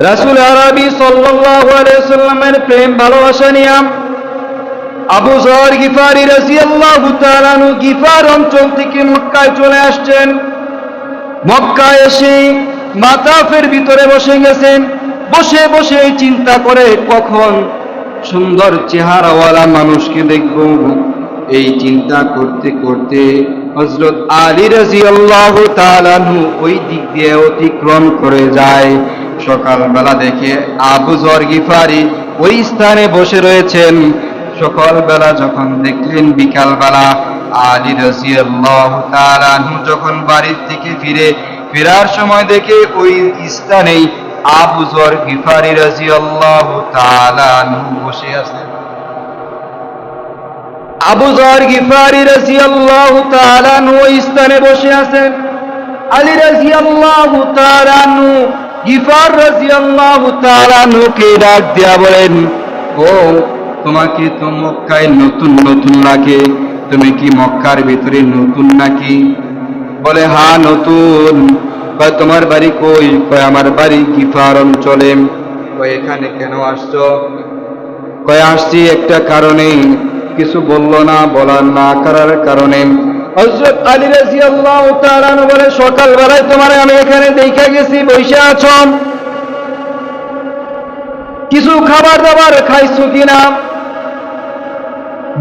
রাসূল আরবি সাল্লাল্লাহু আলাইহি সাল্লামের প্রেম ভালোবাসা নিয়ে আবু যর গিফারি রাদিয়াল্লাহু তাআলা আনহু গিফার অঞ্চল থেকে মক্কায় চলে আসছেন। মক্কায় এসে মাতাফের ভিতরে বসে গেছেন। বসে বসে চিন্তা করে কখন সুন্দর চেহারাওয়ালা মানুষকে দেখব। এই চিন্তা করতে করতে হযরত আলী রাদিয়াল্লাহু তাআলা আনহু ওই দিক দিয়ে অতিক্রম করে যায়। সকালবেলা দেখে আবু যর গিফারি ওই স্থানে বসে রয়েছেন। সকালবেলা যখন দেখলেন বিকালবেলা আলী রাদিয়াল্লাহু তাআলা আনহু যখন বাড়ির থেকে ফেরার সময় দেখে ওই স্থানেই আবু যর গিফারি রাদিয়াল্লাহু তাআলা আনহু বসে আছেন। আবু যর গিফারি রাদিয়াল্লাহু তাআলা আনহু ওই স্থানে বসে আছেন। আলী রাদিয়াল্লাহু তাআলা আনহু গিফার রাদিয়াল্লাহু তাআলা আনহুকে ডাক দিয়া বলেন, ও তোমাকে তো মক্কায় নতুন নতুন লাগে, তুমি কি মক্কার ভিতরে নতুন নাকি? বলে হ্যাঁ নতুন। কয় তোমার বাড়ি কই? কয় আমার বাড়ি গিফার অঞ্চলে। কয় এখানে কেন আসছো? কয় আসছি একটা কারণে। কিছু বললো না, বলার না করার কারণে হযরত আলী রাদিয়াল্লাহু তাআলা আনহু বলে, সকালবেলায় তোমারে আমি এখানে দেখা গেছি বসে আছো, কিছু খাবার দাবার খাইছো কিনা?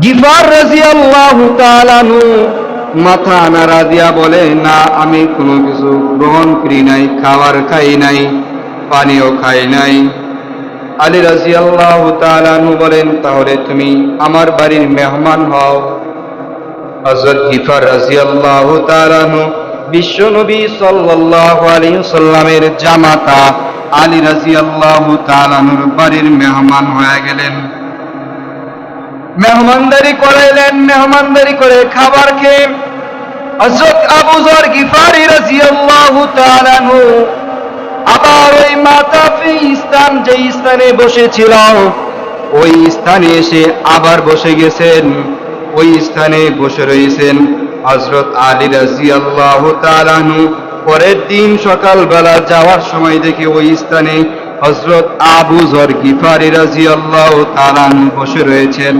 গিফার রাদিয়াল্লাহু তাআলা আনহু মাথা নাড়া দিয়া বলে, না আমি কোনো কিছু গ্রহণ করি নাই, খাবার খাই নাই, পানিও খাই নাই। আলী রাদিয়াল্লাহু তাআলা আনহু বলেন, তাহলে তুমি আমার বাড়ির মেহমান হও। হযরত গিফার রাদিয়াল্লাহু তাআলা আনহু বিশ্ব নবী সাল্লাল্লাহু আলাইহি সাল্লামের জামাতা আলী রাদিয়াল্লাহু তাআলা আনহুর বাড়ির মেহমান হয়ে গেলেন। মেহমানদারি করাইলেন। মেহমানদারি করে খাবার খেয়ে হযরত আবু যর গিফারি রাদিয়াল্লাহু তাআলা আনহু আবার ওই মাতাফি স্থান, যে স্থানে বসেছিল ওই স্থানে এসে আবার বসে গেছেন। ওই স্থানে বসে রয়েছেন। হযরত আলী রাদিয়াল্লাহু তাআলা আনহু পরের দিন সকালবেলা যাওয়ার সময় দেখে ওই স্থানে হযরত আবু যর গিফারি রাদিয়াল্লাহু তাআলা আনহু বসে রয়েছেন।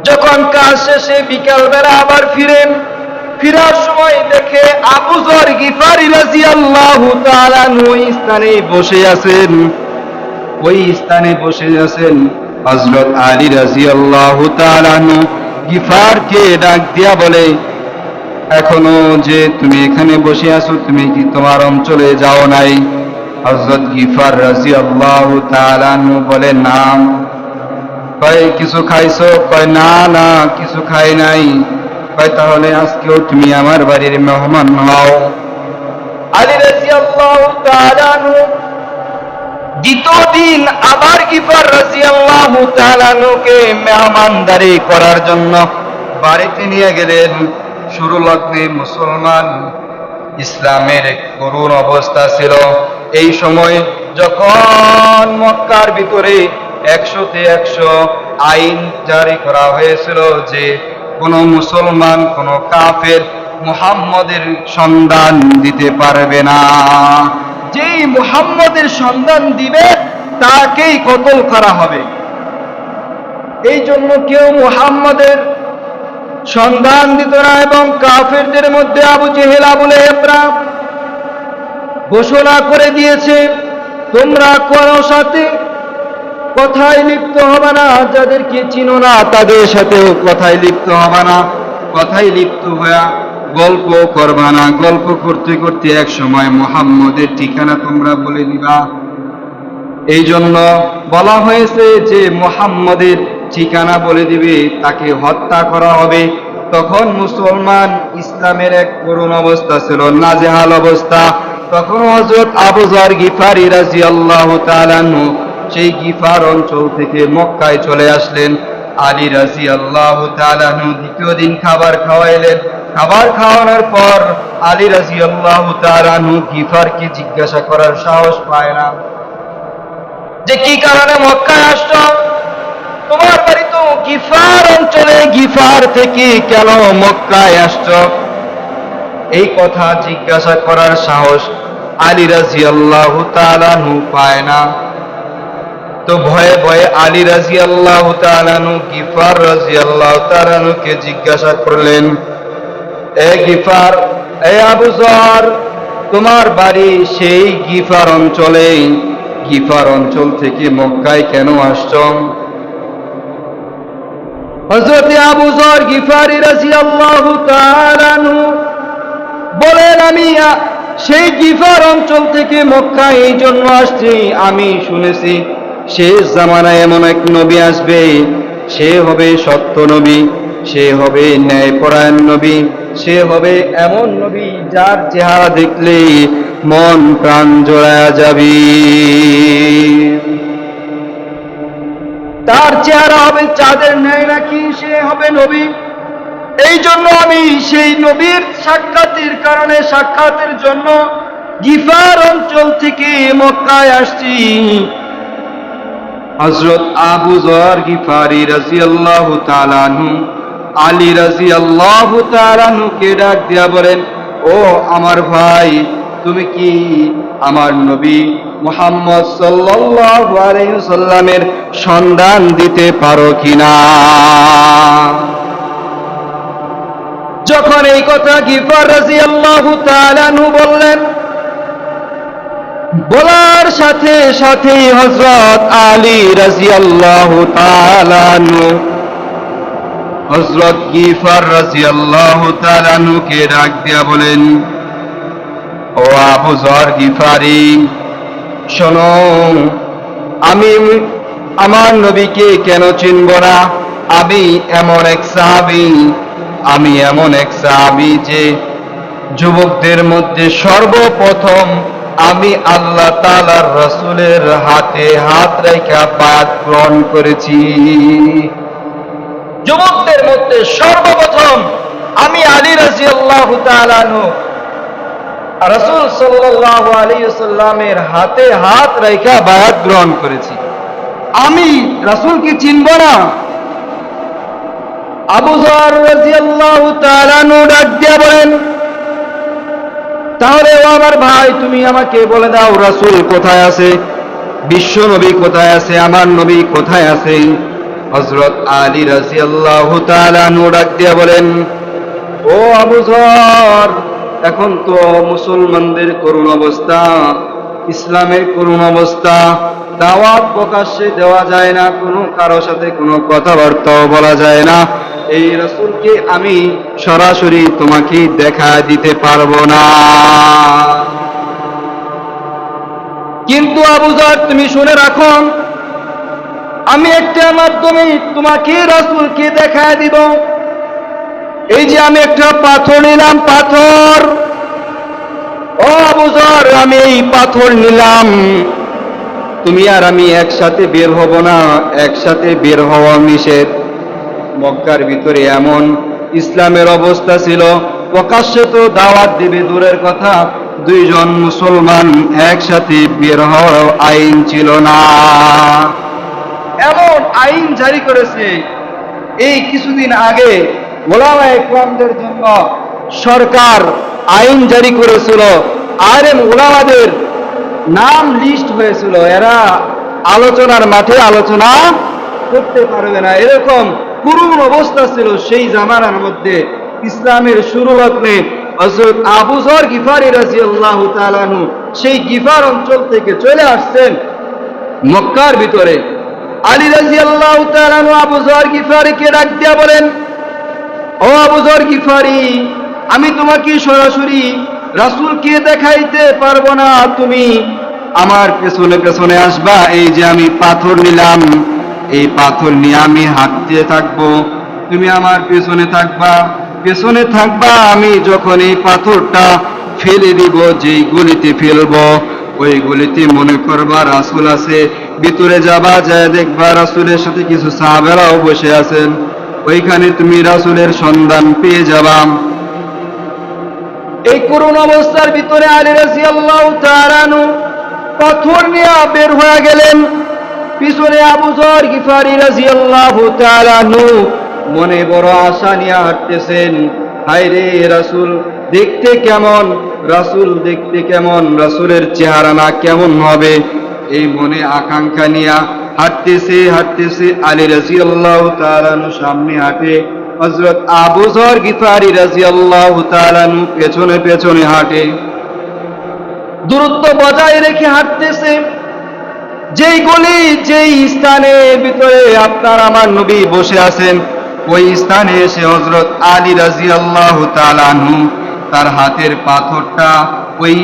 যখন কাজ শেষে বিকালবেলা আবার ফেরার সময় দেখে আবু যর গিফারি রাদিয়াল্লাহু তাআলা আনহু ওই স্থানে বসে আছেন। ওই স্থানে বসে আছেন। হযরত আলী রাদিয়াল্লাহু তাআলা আনহু গিফারকে ডাক দিয়া বলে, এখনো যে তুমি এখানে বসে আছো, তুমি কি তোমার অঞ্চলে যাও নাই? হযরত গিফার রাদিয়াল্লাহু তাআলা আনহু বলে, না। কয় কিছু খাইছো? কয় না না কিছু খাই নাই। কয় তাহলে আজকেও তুমি আমার বাড়ির মেহমান হও। আলী রাদিয়াল্লাহু তাআলা আনহু দ্বিতীয় দিন আবার গিফার রাদিয়াল্লাহু তাআলা আনহুকে মেহমানদারি করার জন্য বাড়িতে নিয়ে গেলেন। শুরু লগ্নে মুসলমান, ইসলামের এক করুণ অবস্থা ছিল। এই সময় যখন মক্কার ভিতরে 100তে 100 আইন জারি করা হয়েছিল যে কোন মুসলমান, কোন কাফের মুহাম্মদের সন্ধান দিতে পারবে না। যেই মুহাম্মদের সন্ধান দিবে তাকেই কতল করা হবে। এই জন্য কেউ মুহাম্মদের সন্ধান দিত না। এবং কাফেরদের মধ্যে আবু জেহেল, আবু লাহাবরা ঘোষণা করে দিয়েছে, তোমরা কারো সাথে কথায় লিপ্ত হবে না, যাদেরকে চিনো না তাদের সাথেও কথায় লিপ্ত হবে না, কথায় লিপ্ত হয়ে গল্প করবা না। গল্প করতে করতে এক সময় মুহাম্মদের ঠিকানা তোমরা বলে দিবা। এই জন্য বলা হয়েছে যে মুহাম্মদের ঠিকানা বলে দিবে, তাকে হত্যা করা হবে। তখন মুসলমান, ইসলামের এক করুণ অবস্থা ছিল, নাজেহাল অবস্থা। তখন হযরত আবু যর গিফারি রাদিয়াল্লাহু তাআলা আনহু সেই গিফার অঞ্চল থেকে মক্কায় চলে আসলেন। আলী রাদিয়াল্লাহু তাআলা আনহু দ্বিতীয় দিন খাবার খাওয়াইলেন। খাবার খাওয়ানোর পর আলী রাদিয়াল্লাহু তাআলা আনহু গিফারকে জিজ্ঞাসা করার সাহস পায় না যে কি কারণে মক্কায় আসছো? তোমার বাড়ি তো গিফার অঞ্চলে, গিফার থেকে কেন মক্কায় আসছো? এই কথা জিজ্ঞাসা করার সাহস আলী রাদিয়াল্লাহু তাআলা আনহু পায় না। তো ভয়ে ভয়ে আলী রাদিয়াল্লাহু তাআলা আনহু গিফার রাদিয়াল্লাহু তাআলা আনহুকে জিজ্ঞাসা করলেন, এ গিফার, এ আবু যর, তোমার বাড়ি সেই গিফার অঞ্চলে, গিফার অঞ্চল থেকে মক্কায় কেন আসছো? হযরত আবু যর গিফারী রাদিয়াল্লাহু তাআলা আনহু বলেন, আমি সেই গিফার অঞ্চল থেকে মক্কায় এই জন্য আসছি, আমি শুনেছি শেষ জামানায় এমন এক নবী আসবে, সে হবে সত্য নবী, সে হবে ন্যায়পরায়ণ নবী, সে হবে এমন নবী যার চেহারা দেখলে মন প্রাণ জোড়ায়া যাবে। তার চেহারা হবে চাঁদের ন্যায় নাকি, সে হবে নবী। এই জন্য আমি সেই নবীর সাক্ষাতের কারণে, সাক্ষাতের জন্য গিফার অঞ্চল থেকে মক্কায় আসছি। হযরত আবু যর গিফারী রাদিয়াল্লাহু তাআলা আনহু আলী রাদিয়াল্লাহু তাআলা আনহুকে ডাক দিয়া বলেন, ও আমার ভাই, তুমি কি আমার নবী মুহাম্মদ সাল্লাল্লাহু আলাইহি ওয়াসাল্লামের সন্ধান দিতে পারো কিনা? যখন এই কথা গিফার রাদিয়াল্লাহু তাআলা আনহু বললেন, বলার সাথে সাথে হযরত আলী রাদিয়াল্লাহু তাআলা আনহু হযরত গিফার রাদিয়াল্লাহু তাআলা আনহুকে ডাক দিয়া বলেন, ও আবু যর গিফারী, শোনো, আমি আমার নবীকে কেন চিনব না? আমি এমন এক সাহাবী যে যুবকদের মধ্যে সর্বপ্রথম আমি আল্লাহ তাআলার রাসূলের হাতে হাত রেখে বায়াত গ্রহণ করেছি। যুবকদের মধ্যে সর্বপ্রথম আমি আলী রাদিয়াল্লাহু তাআলা আনহু রাসূল সাল্লাল্লাহু আলাইহি ওয়াসাল্লামের হাতে হাত রেখে বায়াত গ্রহণ করেছি। আমি রাসূলকে চিনব না? আবু যর রাদিয়াল্লাহু তাআলা আনহু ডাক দিয়া বলেন, তাহলে ও আমার ভাই, তুমি আমাকে বলে দাও রাসূল কোথায় আছে, বিশ্ব নবী কোথায় আছে, আমার নবী কোথায় আছে? হযরত আলী রাদিয়াল্লাহু তাআলা আনহু ডাক দিয়া বলেন, ও আবু যর, এখন তো মুসলমানদের করুণ অবস্থা, ইসলামের করুণ অবস্থা, দাওয়াত প্রকাশ্যে দেওয়া যায় না, কোনো কারো সাথে কোনো কথাবার্তাও বলা যায় না। এই রাসূলকে আমি সরাসরি তোমাকে দেখা দিতে পারবো না। কিন্তু আবু যর, তুমি শুনে রাখো, আমি একটা মাধ্যমে তোমাকে রাসূলকে দেখা দিব। এই যে আমি একটা পাথর নিলাম, পাথর, ও আবু যর, আমি এই পাথর নিলাম, তুমি আর আমি একসাথে বের হব না, একসাথে বের হওয়া নিষেধ। মক্কার ভিতরে এমন ইসলামের অবস্থা ছিল, প্রকাশ্যে তো দাওয়াত দিবে দূরের কথা, দুইজন মুসলমান একসাথে বের হওয়ার আইন ছিল না। এমন আইন জারি করেছে এই কিছুদিন আগে ওলামায়ে কেরামদের জন্য সরকার আইন জারি করেছিল, আলেম ওলামাদের নাম লিস্ট হয়েছিল, এরা আলোচনার মাঠে আলোচনা করতে পারবে না, এরকম করুণ অবস্থা ছিল সেই জামানার মধ্যে। ইসলামের শুরু লগ্নে হযরত আবু যর গিফারী রাদিয়াল্লাহু তাআলা আনহু সেই গিফার অঞ্চল থেকে চলে আসছেন মক্কার ভিতরে। আলী রাদিয়াল্লাহু তাআলা আনহু আবু যর গিফারীকে ডাক দিয়া বলেন, ও আবু যর গিফারী, আমি তোমাকে সরাসরি রাসূলকে দেখাইতে পারবো না, তুমি আমার পেছনে পেছনে আসবা। এই যে আমি পাথর নিলাম, এই পাথর নিয়ে আমি হাঁটতে থাকবো, তুমি আমার পেছনে থাকবা। আমি যখন এই পাথরটা ফেলে দিব, যেই গলিতে ফেলবো ওই গলিতে মনে করবা রাসূল আছে, ভিতরে যাবা, যায় দেখবা রাসূলের সাথে কিছু সাহাবারাও বসে আছেন, ওইখানে তুমি রাসূলের সন্ধান পেয়ে যাবা। এই করুণ অবস্থার ভিতরে আলী রাদিয়াল্লাহু তাআলা আনহু পাথর নিয়ে বের হয়ে গেলেন। পিছনে আবু যর গিফারী রাদিয়াল্লাহু তাআলা আনহু মনে বড় আশা নিয়ে হাঁটতেছেন। হায় রে, রাসূল দেখতে কেমন, রাসূল দেখতে কেমন, রাসূলের চেহারা না কেমন হবে, এই মনে আকাঙ্ক্ষা নিয়ে হাঁটতেছে আলী রাদিয়াল্লাহু তাআলা আনহু সামনে হাঁটে, হযরত আবু যর গিফারি রাদিয়াল্লাহু তাআলা আনহু পেছনে পেছনে হাঁটে। দূরত্ব বজায় রেখে হাঁটতেছে। যেই গলি, যেই স্থানের ভিতরে আপনার আমার নবী বসে আছেন, ওই স্থানে এসে হযরত আলী রাদিয়াল্লাহু তাআলা আনহু তার হাতের পাথরটা ওই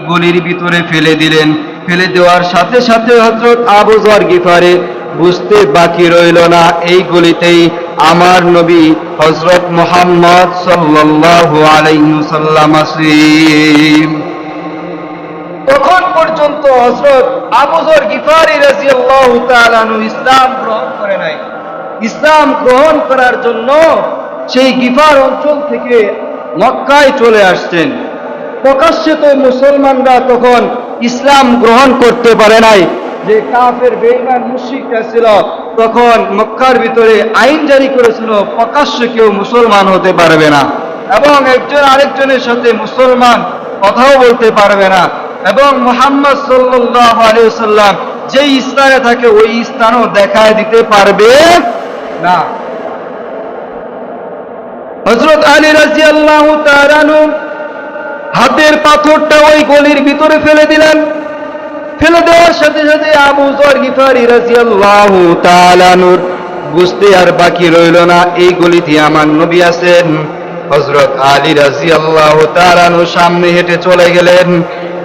গলির ভিতরে ফেলে দিলেন। ফেলে দেওয়ার সাথে সাথে হযরত আবু যর গিফারি বুঝতে বাকি রইল না, এই গলিতেই আমার নবী হযরত মুহাম্মদ সাল্লাল্লাহু আলাইহি ওয়াসাল্লাম আছেন। তখন পর্যন্ত হযরত আবু যর গিফারি রাদিয়াল্লাহু তাআলা আনহু ইসলাম গ্রহণ করে নাই। ইসলাম গ্রহণ করার জন্য সেই গিফার অঞ্চল থেকে মক্কায় চলে আসছেন। প্রকাশ্যে তো মুসলমানরা তখন ইসলাম গ্রহণ করতে পারে নাই, যে কাফের বেঈমান মুশরিকরা ছিল তখন মক্কার ভিতরে আইন জারি করেছিল প্রকাশ্যে কেউ মুসলমান হতে পারবে না, এবং একজন আরেকজনের সাথে মুসলমান কথাও বলতে পারবে না, এবং মুহাম্মদ সাল্লাল্লাহু আলাইহি ওয়াসাল্লাম যেই স্থানে থাকে ওই স্থানও দেখায় দিতে পারবে না। হযরত আলী রাদিয়াল্লাহু তাআলা আনহু হাতের পাথরটা ওই গলির ভিতরে ফেলে দিলেন। ফেলে দেওয়ার সাথে সাথে আবু যর গিফারি রাদিয়াল্লাহু তাআলা আনহুর বুঝতে আর বাকি রইল না, এই গলিতে আমার নবী আছেন। হযরত আলী রাদিয়াল্লাহু তাআলা আনহু সামনে হেঁটে চলে গেলেন।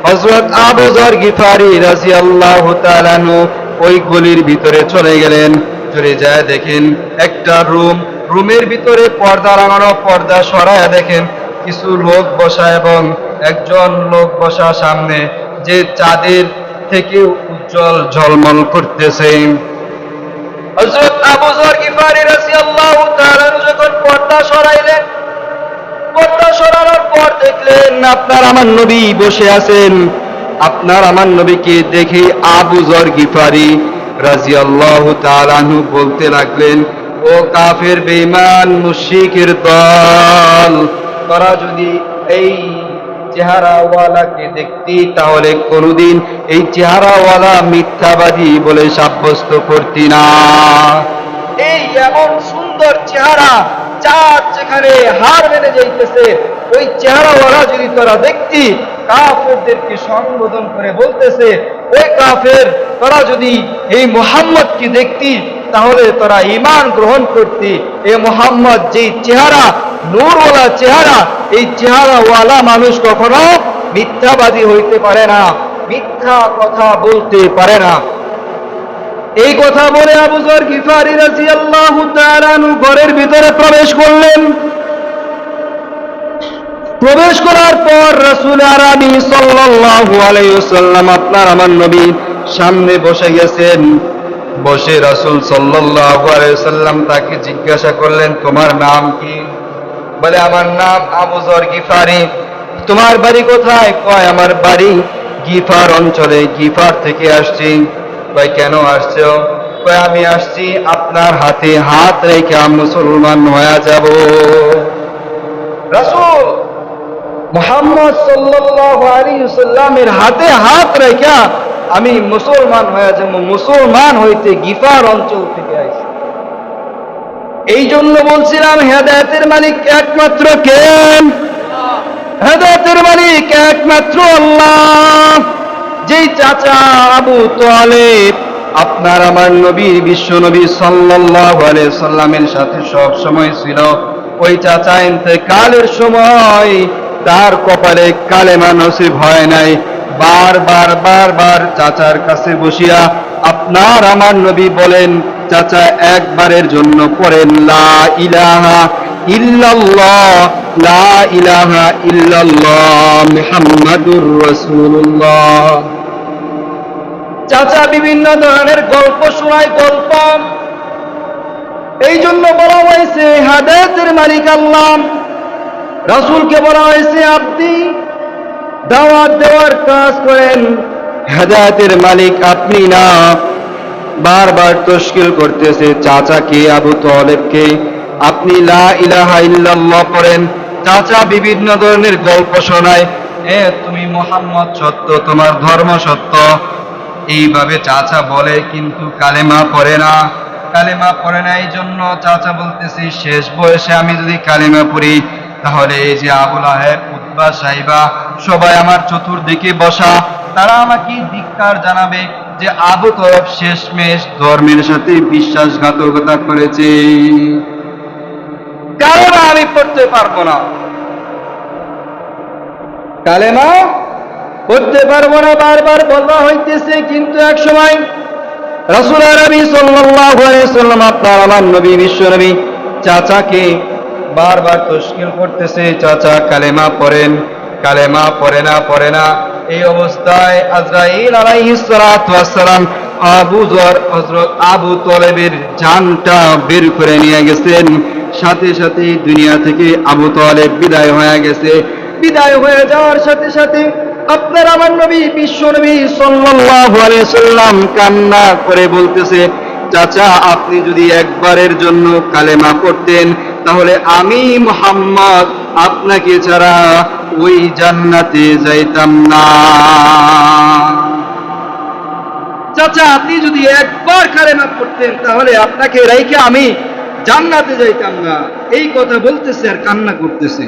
হযরত আবু যর গিফারি রাদিয়াল্লাহু তাআলা আনহু ওই গলির ভিতরে চলে গেলেন। চলে যায় দেখেন একটা রুমের ভিতরে পর্দা লাগানো, পর্দা সরায়া দেখেন কিছু লোক বসা, এবং একজন লোক বসা সামনে যে চাঁদের থেকে উজ্জ্বল ঝলমল করতেছে। হযরত আবু যর গিফারি রাদিয়াল্লাহু তাআলা যখন পর্দা সরাইলেন, পর্দা সরানোর পর দেখলেন আপনার আমার নবী বসে আছেন। আপনার আমার নবীকে দেখে আবু যর গিফারি রাদিয়াল্লাহু তাআলা আনহু বলতে লাগলেন, ও কাফের বেঈমান মুশরিকের দল, তোরা যদি এই চেহারাওয়ালাকে দেখতি তাহলে কোনদিন এই চেহারাওয়ালা মিথ্যাবাদী বলে সাব্যস্ত করতি না। এই এমন সুন্দর চেহারা, চাঁদ যেখানে হার মেনে যাইতেছে, ওই চেহারাওয়ালা যদি তোরা দেখতি, কাফেরদেরকে সম্বোধন করে বলতেছে, ওই কাফের তোরা যদি এই মুহাম্মদকে দেখতি তাহলে তোরা ঈমান গ্রহণ করতি। এই মুহাম্মদ যেই চেহারা, নূরওয়ালা চেহারা, এই চেহারাওয়ালা মানুষ কখনো মিথ্যাবাদী হইতে পারে না, মিথ্যা কথা বলতে পারে না। এই কথা বলে আবু যর গিফারি রাদিয়াল্লাহু তাআলা আনহু ঘরের ভিতরে প্রবেশ করলেন। প্রবেশ করার পর রাসূল আরবি সাল্লাল্লাহু আলাইহি ওয়াসাল্লাম আপনার আমার নবী সামনে বসে গেছেন। বসে রাসূল সাল্লাল্লাহু আলাইহি ওয়াসাল্লাম তাকে জিজ্ঞাসা করলেন, তোমার নাম কি? বলে, আমার নাম আবু যর গিফারি। তোমার বাড়ি কোথায়? কয়, আমার বাড়ি গিফার অঞ্চলে, গিফার থেকে আসছি। কয়, কেন আসছো? কয়, আমি আসছি আপনার হাতে হাত রেখে মুসলমান হয়ে যাব। রাসূল মুহাম্মদ সাল্লাল্লাহু আলাইহি ওয়াসাল্লামের হাতে হাত রেখে আমি মুসলমান হয়ে যাব। মুসলমান হইতে গিফার অঞ্চল থেকে আসছি। এই জন্য বলছিলাম হেদায়েতের মালিক একমাত্র কে? হেদায়েতের মালিক একমাত্র আল্লাহ। যেই চাচা আবু তালেব আপনার আমার নবীর বিশ্ব নবী সাল্লাল্লাহু আলাইহি সাল্লামের সাথে সব সময় ছিল, ওই চাচা ইন্তেকালের সময় তার কপালে কালেমা নসিব হয় নাই। বারবার চাচার কাছে বসিয়া আপনার আমার নবী বলেন, চাচা একবারের জন্য পড়েন লা ইলাহা ইল্লাল্লাহ, লা ইলাহা ইল্লাল্লাহ মুহাম্মাদুর রাসূলুল্লাহ। চাচা বিভিন্ন ধরনের গল্প শোনায়, গল্প। এই জন্য বলা হয়েছে হেদায়েতের মালিক আল্লাহ। রাসূলকে বলা হয়েছে আপনি দাওয়াত দেওয়ার কাজ করেন, হেদায়েতের মালিক আপনি না। বারবার তশকিল করতেছে চাচাকে, আবু তালেবকে, আপনি লা ইলাহা ইল্লাল্লাহ পড়েন। চাচা বিভিন্ন ধরনের গল্প শোনায়। তুমি মুহাম্মদ সত্য, তোমার ধর্ম সত্য। এইভাবে চাচা বলে, কিন্তু কালেমা পড়ে না। কালেমা পড়ে না, এই জন্য চাচা বলতেছি শেষ বয়সে আমি যদি কালেমা পড়ি, তাহলে এই যে আবু লাহেব, উতবা, সাইবা সবাই আমার চতুর্দিকে বসা, তারা আমাকে ধিক্কার জানাবে যে আবু তরফ শেষমেশ ধর্মের সাথে বিশ্বাসঘাতকতা করেছে। কালেমা আমি পড়তে পারবো না, কালেমা পড়তে পারবো না, বারবার বলা হইতেছে। কিন্তু এক সময় রাসূল আরবি সাল্লাল্লাহু আলাইহি সাল্লাম, আপনার আমার নবী, বিশ্ব নবী, চাচাকে বারবার তশকিল করতেছে, চাচা কালেমা পড়েন। কালেমা পড়ে না। এই অবস্থায় আজরাইল আলাইহিস সালাতু ওয়াস সালাম হযরত আবু তালেবের জানটা বের করে নিয়ে গেছেন। সাথে সাথে দুনিয়া থেকে আবু তালেব বিদায় হয়ে গেছে। বিদায় হয়ে যাওয়ার সাথে সাথে আপনার আমার নবী, বিশ্ব নবী সাল্লাল্লাহু আলাইহি সাল্লাম কান্না করে বলতেছে, চাচা আপনি যদি একবারের জন্য কালেমা পড়তেন, তাহলে আমি মুহাম্মদ আপনাকে ছাড়া ওই জান্নাতে যাইতাম না। চাচা আপনি যদি একবার কালেমা পড়তেন, তাহলে আপনাকে রেখে আমি জান্নাতে যাইতাম না। এই কথা বলতেছে আর কান্না করতেছে।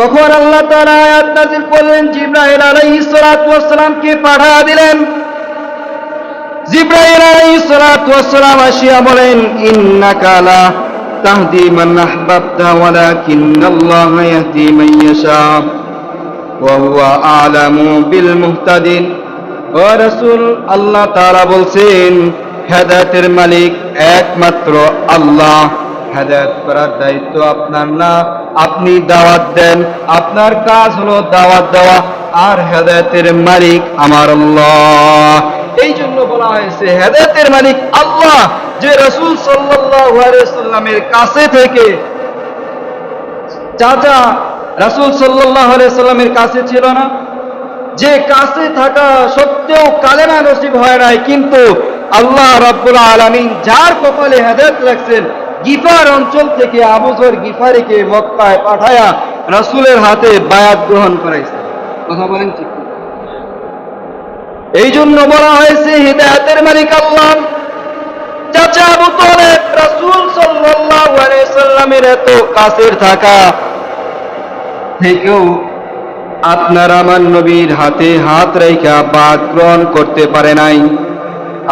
তখন আল্লাহ তাআলা আয়াত নাযিল করলেন, জিবরাইল আলাইহিস সালাতু ওয়াস সালামকে পাঠিয়ে দিলেন। জিবরাইল আলাইহিস সালাতু ওয়াস সালাম আসিয়া বলেন, ইন্নাকা লা তাহদি মান আহবাবতা ওয়ালাকিন্নাল্লাহা ইয়াহদি মান ইয়াশা ওয়া হুয়া আ'লামু বিল মুহতাদিন। ও রাসূল, আল্লাহ তাআলা বলছেন হেদায়েতের মালিক একমাত্র আল্লাহ। হেদায়েত করার দায়িত্ব আপনার না, আপনি দাওয়াত দেন, আপনার কাজ হলো দাওয়াত দেওয়া, আর হেদায়েতের মালিক আমার আল্লাহ। এই জন্য বলা হয়েছে হেদায়েতের মালিক আল্লাহ, যে রাসূল সাল্লাল্লাহু আলাইহি সাল্লামের কাছে থেকে, চাচা রাসূল সাল্লাল্লাহু আলাইহি সাল্লামের কাছে ছিল না, যে কাছে থাকা সত্ত্বেও কালেমা নসিব হয় নাই, কিন্তু আল্লাহ রাব্বুল আলামিন যার কপালে হেদায়েত রাখছেন, গিফার অঞ্চল থেকে আবু যর গিফারিকে মক্কায় পাঠায়া রাসূলের হাতে বায়াত গ্রহণ করাইছে। কথা বলেন ঠিক? এই জন্য বলা হয়েছে হিদায়াতের মালিক আল্লাহ। চাচা আবু তালেব রাসূল সাল্লাল্লাহু আলাইহি সাল্লামের এত কাছের থাকা থেকেও আপনার আমার নবীর হাতে হাত রেখে বায়াত গ্রহণ করতে পারে নাই।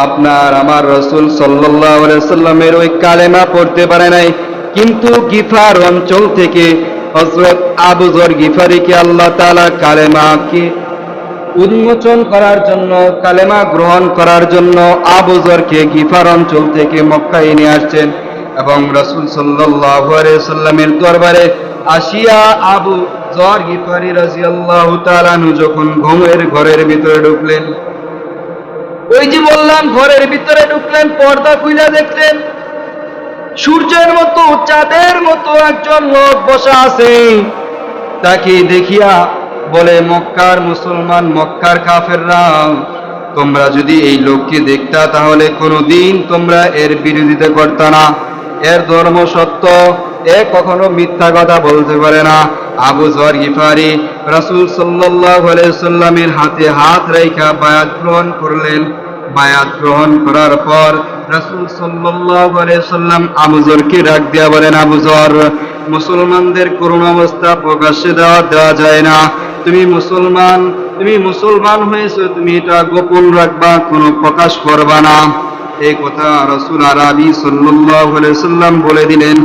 আপনার আমার রাসূল সাল্লাল্লাহু আলাইহি সাল্লামের ওই কালেমা পড়তে পারে নাই। কিন্তু গিফার অঞ্চল থেকে হযরত আবু যর গিফারিকে আল্লাহ তাআলা কালেমাকে উন্মোচন করার জন্য, কালেমা গ্রহণ করার জন্য আবু যরকে গিফার অঞ্চল থেকে মক্কায় নিয়ে আসছেন। এবং রাসূল সাল্লাল্লাহু আলাইহি সাল্লামের দরবারে আসিয়া আবু যর গিফারি রাদিয়াল্লাহু তাআলা আনহু যখন ঘরের ভিতরে ঢুকলেন, ওই যে বললাম ঘরের ভিতরে ঢুকলেন, পর্দা খুলে দেখলেন সূর্যের মতো, চাঁদের মতো একজন লোক বসা আছে। তাকে দেখিয়া বলে, মক্কার মুসলমান, মক্কার কাফেররা, তোমরা যদি এই লোককে দেখতা, তাহলে কোনোদিন তোমরা এর বিরোধিতা করতা না। এর ধর্ম সত্য, এ কখনো মিথ্যা কথা বলতে পারে না। আবু যর গিফারি রাসূল সাল্লাল্লাহু আলাইহি সাল্লামের হাতে হাত রেখে বায়াত গ্রহণ করলেন। বায়াত গ্রহণ করার পর রাসূল সাল্লাল্লাহু আলাইহি সাল্লাম আবু যরকে ডাক দিয়া বলেন, আবু যর, মুসলমানদের করুণ অবস্থা প্রকাশ্যে দেওয়া যায় না। তুমি মুসলমান হয়েছো, তুমি এটা গোপন রাখবা, কোনো প্রকাশ করবা না। এই কথা রাসূল আরবি সাল্লাল্লাহু আলাইহি সাল্লাম বলে দিলেন।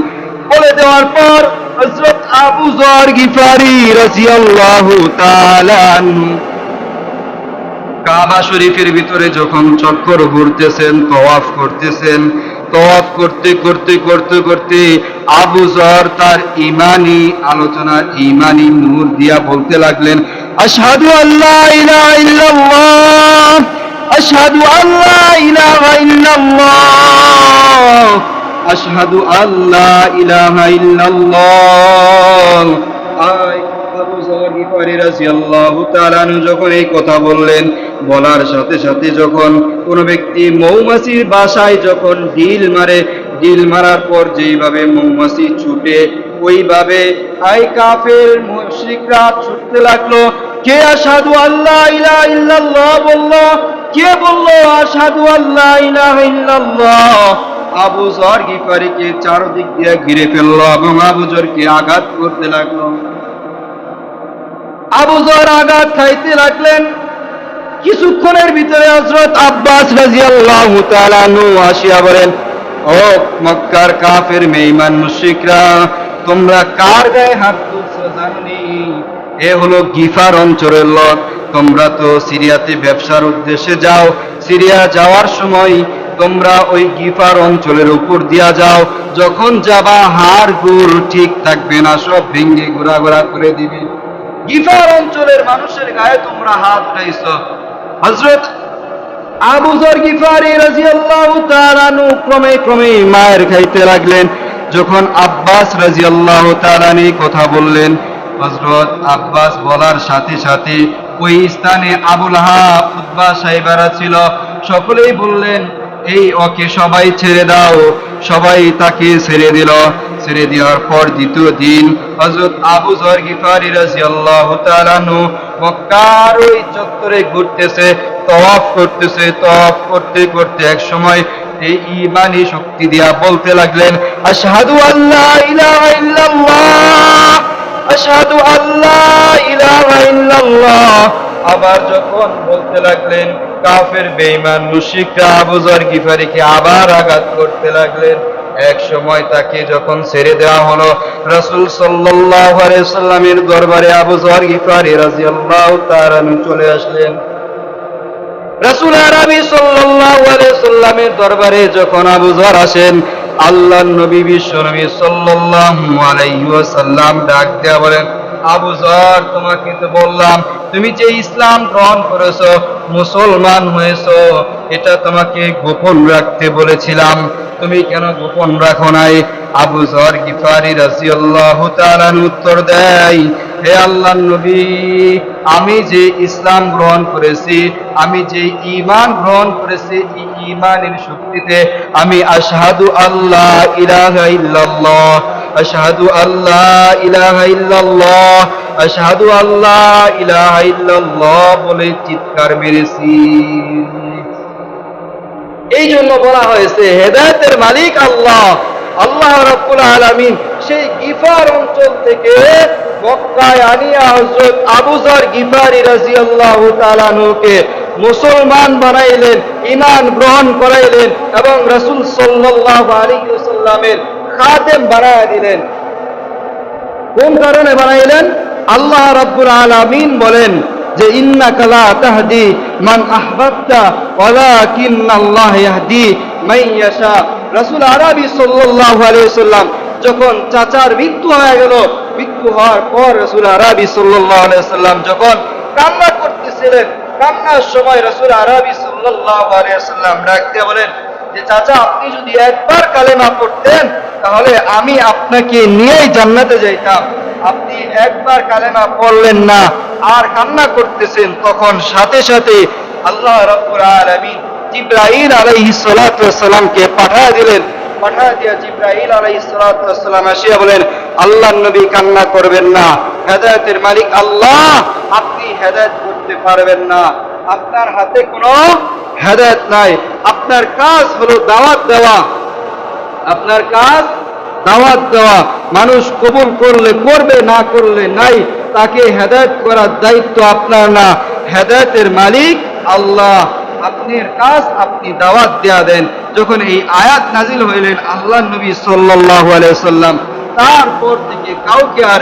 বলে দেওয়ার পর হযরত আবু যর গিফারি রাদিয়াল্লাহু তাআলা আনহু কাবা শরীফের ভিতরে যখন চক্কর ঘুরতেছেন, তওয়াফ করতেছেন, তওয়াফ করতে আবু যর তার ঈমানি আলোচনা, ঈমানি নূর দিয়া বলতে লাগলেন, আশহাদু আল্লা ইলাহা ইল্লাল্লাহ, আশহাদু আল্লা ইলাহা ইল্লাল্লাহ, আশহাদু আল্লা ইলাহা ইল্লাল্লাহ। আবু যর গিফারি রাদিয়াল্লাহু তাআলা আনহু যখন এই কথা বললেন, বলার সাথে সাথে যখন কোন ব্যক্তি মৌমাছির বাসায় যখন ঢিল মারে, ডিল মারার পর যেইভাবে মৌমাছি ছুটে ওইভাবে আই কাফের মুশরিকরা ছুটতে লাগলো। কে আশহাদু আল্লাহ ইলাহা ইল্লাল্লাহ বলল, কে বলল আশহাদু আল্লাহ ইলাহা ইল্লাল্লাহ। আবু যর গিফারিকে চারদিক দিয়ে ঘিরে ফেললো এবং আবু যরকে আঘাত করতে লাগলো। আবু যর আঘাত খাইতে লাগলেন। কিছুক্ষণের ভিতরে হযরত আব্বাস রাদিয়াল্লাহু তাআলা আনহু আসিয়া বলেন, ও মক্কার কাফের বেঈমান মুশরিকরা, তোমরা কার গায়ে হাত তুলছো জানি? এ হলো গিফার অঞ্চলের লোক। তোমরা তো সিরিয়াতে ব্যবসার উদ্দেশ্যে যাও, সিরিয়া যাওয়ার সময় তোমরা ওই গিফার অঞ্চলের উপর দিয়া যাও, যখন যাবা হাড় গুড় ঠিক থাকবে না, সব ভেঙে ঘোরাঘোরা করে দিবে। গিফার অঞ্চলের মানুষের গায়ে তোমরা হাত উঠাইছো। হযরত আবু যর গিফারি রাদিয়াল্লাহু তাআলা আনহু ক্রমে ক্রমে মায়ের খাইতে লাগলেন। যখন আব্বাস রাদিয়াল্লাহু তাআলা আনহু কথা বললেন, হযরত আব্বাস বলার সাথে সাথে ওই স্থানে আবু লাহাব, উতবা, সাইবারা ছিল। সকলেই বললেন, এই ওকে সবাই ছেড়ে দাও। সবাই তাকে ছেড়ে দিল। ছেড়ে দেওয়ার পর দ্বিতীয় দিন হযরত আবু যর গিফারি রাদিয়াল্লাহু তাআলা আনহু মক্কার ওই চত্বরে ঘুরতেছে, তওয়াফ করতেছে। তওয়াফ করতে করতে এক সময় এই ঈমানি শক্তি দিয়া বলতে লাগলেন, আশহাদু আল্লা ইলাহা ইল্লাল্লাহ, আশহাদু আল্লা ইলাহা ইল্লাল্লাহ। আবার যখন বলতে লাগলেন, কাফের বেঈমান মুশরিকরা আবু যর গিফারিকে আবার আঘাত করতে লাগলেন। এক সময় তাকে যখন ছেড়ে দেওয়া হলো, রাসূল সাল্লাল্লাহু আলাইহি সাল্লামের দরবারে আবু যর গিফারি রাদিয়াল্লাহু তাআলা চলে আসলেন। রাসূল আরবি সাল্লাল্লাহু আলাইহি সাল্লামের দরবারে যখন আবু যর আসেন, আল্লাহর নবী বিশ্ব নবী সাল্লাল্লাহু আলাইহি ওয়াসাল্লাম ডাক দেয়া বলেন, আবু যর, তোমাকে তো বললাম তুমি যে ইসলাম গ্রহণ করেছো, মুসলমান হয়েছো, এটা তোমাকে গোপন রাখতে বলেছিলাম, তুমি কেন গোপন রাখো নাই? আবু যর গিফারি রাদিয়াল্লাহু তাআলা উত্তর দেয়, হে আল্লাহর নবী, আমি যে ইসলাম গ্রহণ করেছি, আমি যে ঈমান গ্রহণ করেছি, এই ঈমানের শক্তিতে আমি আশহাদু আল্লাহ ইলাহা ইল্লাল্লাহ, আশহাদু আল্লাহ ইলাহা ইল্লাল্লাহ, আশহাদু আল্লাহ ইলাহা ইল্লাল্লাহ বলে চিৎকার মেরেছি। এই জন্য বলা হয়েছে হেদায়েতের মালিক আল্লাহ, আল্লাহ রাব্বুল আলামিন সেই গিফার অঞ্চল থেকে মক্কায় আনিয়া হযরত আবু যর গিফারি রাদিয়াল্লাহু তাআলা আনহুকে মুসলমান বানাইলেন, ঈমান গ্রহণ করাইলেন এবং রাসূল সাল্লাল্লাহু আলাইহি ওয়াসাল্লামের খাদেম বানায় দিলেন। কোন কারণে বানাইলেন? আল্লাহ রাব্বুল আলামিন বলেন যে ইন্নাকা লা তাহদি মান আহবাবতা ওয়ালাকিন্নাল্লাহ ইয়াহদি মান ইয়াশা। রাসূল আরবি সাল্লাল্লাহু আলাইহি ওয়াসাল্লাম যখন চাচার মৃত্যু হয়ে গেল, মৃত্যু হওয়ার পর রাসূল আরবি সাল্লাল্লাহু আলাইহি ওয়াসাল্লাম যখন কান্না করতেছিলেন, কান্নার সময় রাসূল আরবি সাল্লাল্লাহু আলাইহি ওয়াসাল্লাম ডাক দিয়ে বলেন যে চাচা, আপনি যদি একবার কালেমা পড়তেন তাহলে আমি আপনাকে নিয়েই জান্নাতে যাইতাম। আপনি একবার কালেমা পড়লেন না আর কান্না করতেছেন, তখন সাথে সাথে আল্লাহ রাব্বুল আলামিন জিবরাইল আলাইহিস সালাতু ওয়াস সালামকে পাঠিয়ে দিলেন। পাঠিয়ে দিয়া জিবরাইল আলাইহিস সালাতু ওয়াস সালাম আসিয়া বলেন, আল্লাহর নবী কান্না করবেন না, হেদায়েতের মালিক আল্লাহ, আপনি হেদায়েত করতে পারবেন না, আপনার হাতে কোনো হেদায়েত নাই, আপনার কাজ হলো দাওয়াত দেওয়া, আপনার কাজ দাওয়াত দেওয়া। মানুষ কবুল করলে করবে, না করলে নাই, তাকে হেদায়েত করার দায়িত্ব আপনার না, হেদায়েতের মালিক আল্লাহ। আপনার কাজ আপনি দাওয়াত দেয়া দেন। যখন এই আয়াত নাজিল হইলেন, আল্লাহর নবী সাল্লাল্লাহু আলাইহি ওয়াসাল্লাম তারপর থেকে কাউকে আর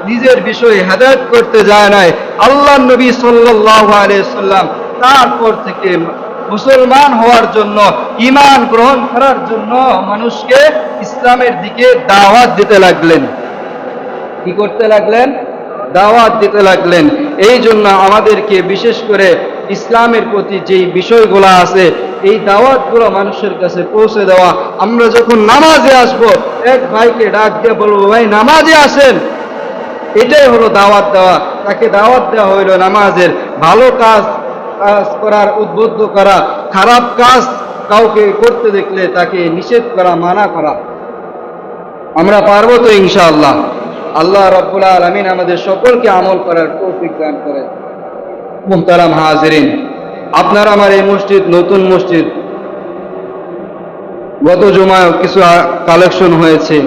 নিজের বিষয়ে হেদায়েত করতে যায় নাই। আল্লাহর নবী সাল্লাল্লাহু আলাইহি ওয়াসাল্লাম তারপর থেকে মুসলমান হওয়ার জন্য, ঈমান গ্রহণ করার জন্য মানুষকে ইসলামের দিকে দাওয়াত দিতে লাগলেন। কি করতে লাগলেন? দাওয়াত দিতে লাগলেন। এই জন্য আমাদেরকে বিশেষ করে ইসলামের প্রতি যেই বিষয়গুলো আছে, এই দাওয়াতগুলো মানুষের কাছে পৌঁছে দেওয়া। আমরা যখন নামাজে আসব, এক ভাইকে ডাক দিয়ে বলবো, ভাই নামাজে আসেন, এটাই হলো দাওয়াত দেওয়া। তাকে দাওয়াত দেওয়া হইল নামাজের। ভালো কাজ করার উদ্বুদ্ধ করা, খারাপ কাজ কাউকে করতে দেখলে তাকে নিষেধ করা, মানা করা। আমরা পারবো তো ইনশাআল্লাহ? আল্লাহ রাব্বুল আলামিন আমাদের সকলকে আমল করার তৌফিক দান করেন। মুহতারাম হাজিরিন, আপনার আমার এই মসজিদ নতুন মসজিদ, গত জুমায় কিছু কালেকশন হয়েছে।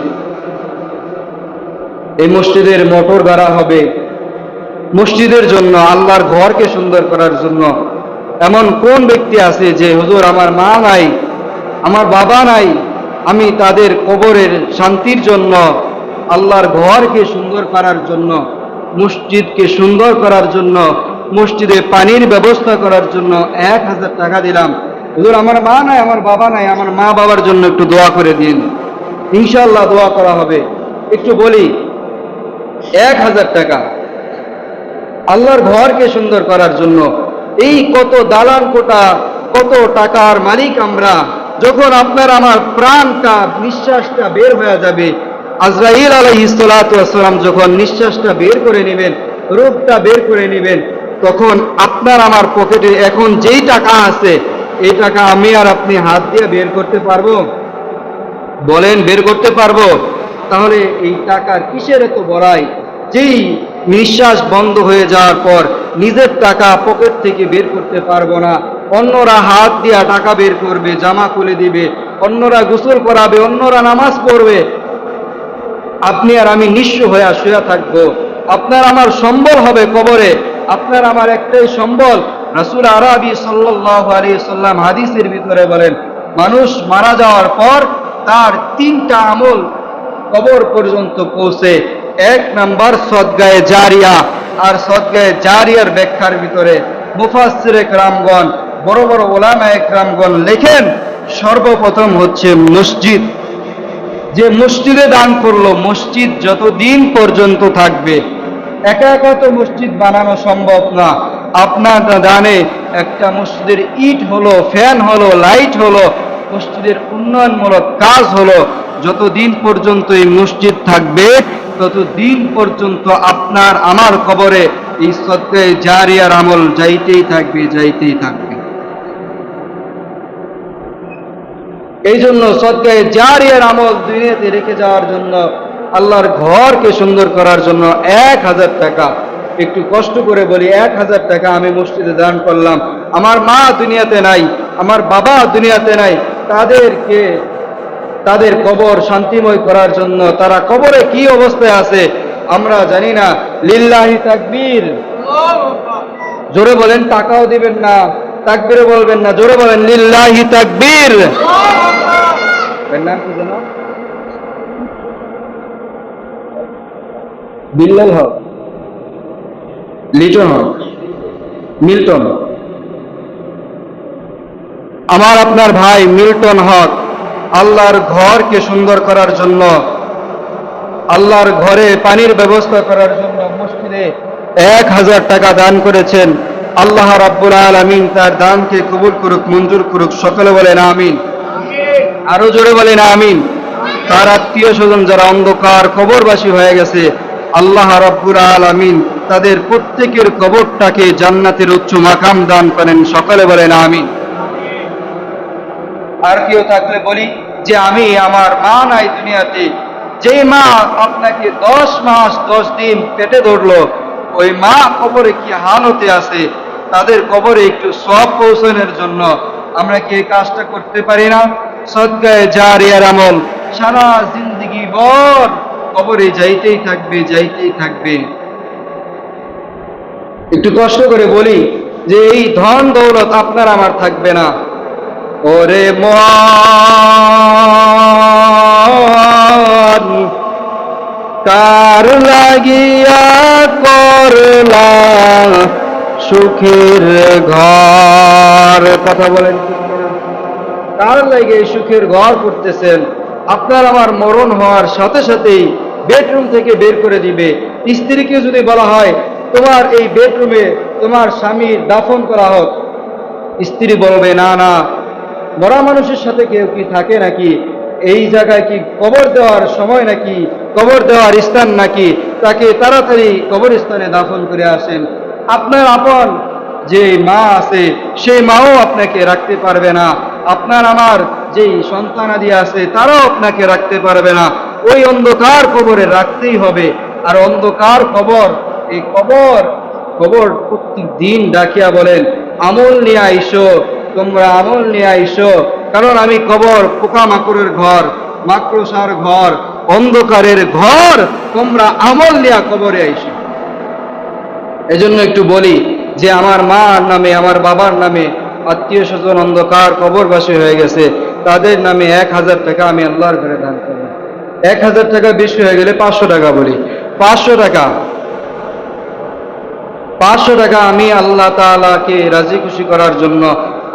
এই মসজিদের মোটর গাড়া হবে মসজিদের জন্য, আল্লাহর ঘরকে সুন্দর করার জন্য। এমন কোন ব্যক্তি আছে যে হুজুর আমার মা নাই, আমার বাবা নাই, আমি তাদের কবরের শান্তির জন্য, আল্লাহর ঘরকে সুন্দর করার জন্য, মসজিদকে সুন্দর করার জন্য, মসজিদে পানির ব্যবস্থা করার জন্য 1000 টাকা দিলাম। হুজুর আমার মা নাই, আমার বাবা নাই, আমার মা বাবার জন্য একটু দোয়া করে দিন। ইনশাআল্লাহ দোয়া করা হবে। একটু বলি, 1000 টাকা আল্লাহর ঘরকে সুন্দর করার জন্য। এই কত দালান কোটা, কত টাকার মালিক আমরা। যখন আপনার আমার প্রাণটা, নিঃশ্বাসটা বের হয়ে যাবে, আজরাইল আলাইহিস সালাতু ওয়াস সালাম যখন নিঃশ্বাসটা বের করে নেবেন, রূহটা বের করে নেবেন, তখন আপনার আমার পকেটে এখন যেই টাকা আছে, এই টাকা আমি আর আপনি হাত দিয়ে বের করতে পারবো? বলেন, বের করতে পারবো? তাহলে এই টাকার কিসের এত বড়াই? যেই নিঃশ্বাস বন্ধ হয়ে যাওয়ার পর নিজের টাকা পকেট থেকে বের করতে পারবো না, অন্যরা হাত দিয়া টাকা বের করবে, জামা খুলে দিবে, অন্যরা গোসল করাবে, অন্যরা নামাজ পড়বে, আপনি আর আমি নিঃস্ব হয়ে শুয়ে থাকবো। আপনার আমার সম্বল হবে কবরে। আপনার আমার একটাই সম্বল। রাসূল আরবি সাল্লাল্লাহু আলাইহি সাল্লাম হাদিসের ভিতরে বলেন, মানুষ মারা যাওয়ার পর তার 3টা আমল কবর পর্যন্ত পৌঁছে। 1 নাম্বার সদগায়ে জারিয়া। আর সদগায়ে জারিয়ার ব্যাখ্যার ভিতরে মুফাসসিরে কেরামগণ, বড় বড় উলামায়ে কেরামগণ লেখেন, সর্বপ্রথম হচ্ছে মসজিদ। যে মসজিদে দান করলো, মসজিদ যতদিন পর্যন্ত থাকবে। একা একা তো মসজিদ বানানো সম্ভব না। আপনার দানে একটা মসজিদের ইট হলো, ফ্যান হলো, লাইট হলো, মসজিদের উন্নয়নমূলক কাজ হলো, যতদিন পর্যন্ত এই মসজিদ থাকবে ততদিন পর্যন্ত আপনার আমার কবরে এই সদকায়ে জারিয়ার আমল যাইতেই থাকবে, যাইতেই থাকবে। এই জন্য সদকায়ে জারিয়ার আমল দুনিয়াতে রেখে যাওয়ার জন্য, আল্লাহর ঘরকে সুন্দর করার জন্য 1000 টাকা। একটু কষ্ট করে বলি, 1000 টাকা আমি মসজিদে দান করলাম। আমার মা দুনিয়াতে নাই, আমার বাবা দুনিয়াতে নাই, তাদেরকে তাদের কবর শান্তিময় করার জন্য। তারা কবরে কি অবস্থায় আছে আমরা জানি না। লিল্লাহি তাকবীর। জোরে বলেন, টাকাও দিবেন না, তাকবীরে বলবেন না, জোরে বলেন লিল্লাহি তাকবীর। নাম কি জানো? বিল্লাল হক, লিটন হক, মিল্টন। আমার আপনার ভাই মিল্টন হক আল্লাহর ঘরকে সুন্দর করার জন্য, আল্লাহর ঘরে পানির ব্যবস্থা করার জন্য মসজিদে 1000 টাকা দান করেছেন। আল্লাহ রাব্বুল আলামিন তার দানকে কবুল করুক, মঞ্জুর করুক। সকলে বলেন আমিন। আরো জোরে বলেন আমিন। তার আত্মীয় স্বজন যারা অন্ধকার কবরবাসী হয়ে গেছে, আল্লাহ রাব্বুল আলামিন তাদের প্রত্যেকের কবরটাকে জান্নাতের উচ্চ মাকাম দান করেন। সকলে বলেন আমিন। আর কেউ থাকলে বলি যে আমি, আমার মা নাই দুনিয়াতে, যে মা আপনাকে 10 মাস 10 দিন পেটে ধরলো, ওই মা কবরে কি হালতে আছে, তাদের কবরে একটু সওয়াব পৌঁছানোর জন্য আমরা কি এই কাজটা করতে পারি না? সদকায়ে জারিয়ার আমল সারা জিন্দেগি ভর কবরে যাইতেই থাকবে, যাইতেই থাকবে। একটু কষ্ট করে বলি যে এই ধন দৌলত আপনার আমার থাকবে না। ওরে মন কার লাগিয়া করলা সুখের ঘর, কথা বলেন, কার লাগে সুখের ঘর করতেছেন? আপনার আমার মরণ হওয়ার সাথে সাথেই বেডরুম থেকে বের করে দিবে। স্ত্রীকে যদি বলা হয় তোমার এই বেডরুমে তোমার স্বামীর দাফন করা হোক, স্ত্রী বলবে না না, মরা মানুষের সাথে কেউ কি থাকে নাকি? এই জায়গায় কি কবর দেওয়ার সময় নাকি, কবর দেওয়ার স্থান নাকি? তাকে তাড়াতাড়ি কবরস্থানে দাফন করে আসেন। আপনার আপন যে মা আছে সেই মাও আপনাকে রাখতে পারবে না। আপনার আমার যেই সন্তানাদি আছে তারাও আপনাকে রাখতে পারবে না। ওই অন্ধকার কবরে রাখতেই হবে। আর অন্ধকার কবর, এই কবর প্রত্যেক দিন ডাকিয়া বলেন, আমল নিয়ে আইসো, তোমরা আমল নিয়ে আইসো, কারণ আমি কবর পোকামাকড়ের ঘর, মাকড়সার ঘর, অন্ধকারের ঘর, তোমরা আমল নিয়ে কবরে আইসো। এজন্য একটু বলি যে আমার মার নামে, আমার বাবার নামে আত্মীয় স্বজন অন্ধকার কবরবাসী হয়ে গেছে, তাদের নামে 1000 টাকা আমি আল্লাহর ঘরে দান করব। 1000 টাকা বেশি হয়ে গেলে 500 টাকা বলি, 500 টাকা, 500 টাকা আমি আল্লাহ তাআলাকে রাজি খুশি করার জন্য,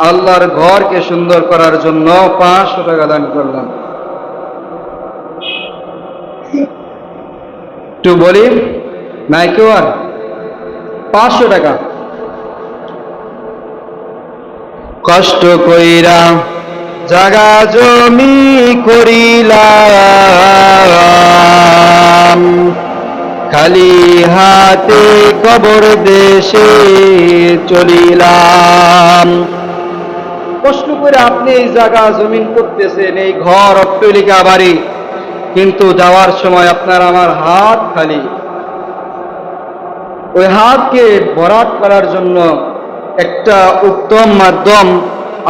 আল্লাহর ঘরকে সুন্দর করার জন্য 500 টাকা দান করলাম। একটু বলি নাই কেউ আর 500 টাকা কষ্ট কইরা জাগা জমি করিলাম, খালি হাতে কবর দেশে চলিলাম। কষ্ট করে আপনি এই জায়গা জমিন করতেছেন, এই ঘর অট্টালিকা বাড়ি, কিন্তু যাওয়ার সময় আপনার আমার হাত খালি। ওই হাতকে ভরাট করার জন্য একটা উত্তম মাধ্যম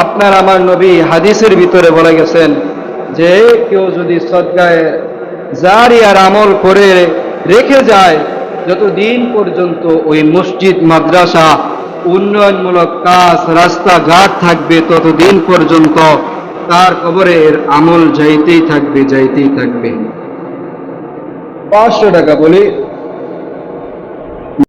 আপনার আমার নবী হাদিসের ভিতরে বলে গেছেন যে কেউ যদি সদকায়ে জারিয়ার আমল করে রেখে যায়, যতদিন পর্যন্ত ওই মসজিদ মাদ্রাসা উন্নয়নমূলক কাজ রাস্তাঘাট থাকবে, ততদিন পর্যন্ত তার কবরের আমল যাইতেই থাকবে, যাইতেই থাকবে। 500 টাকা বলি।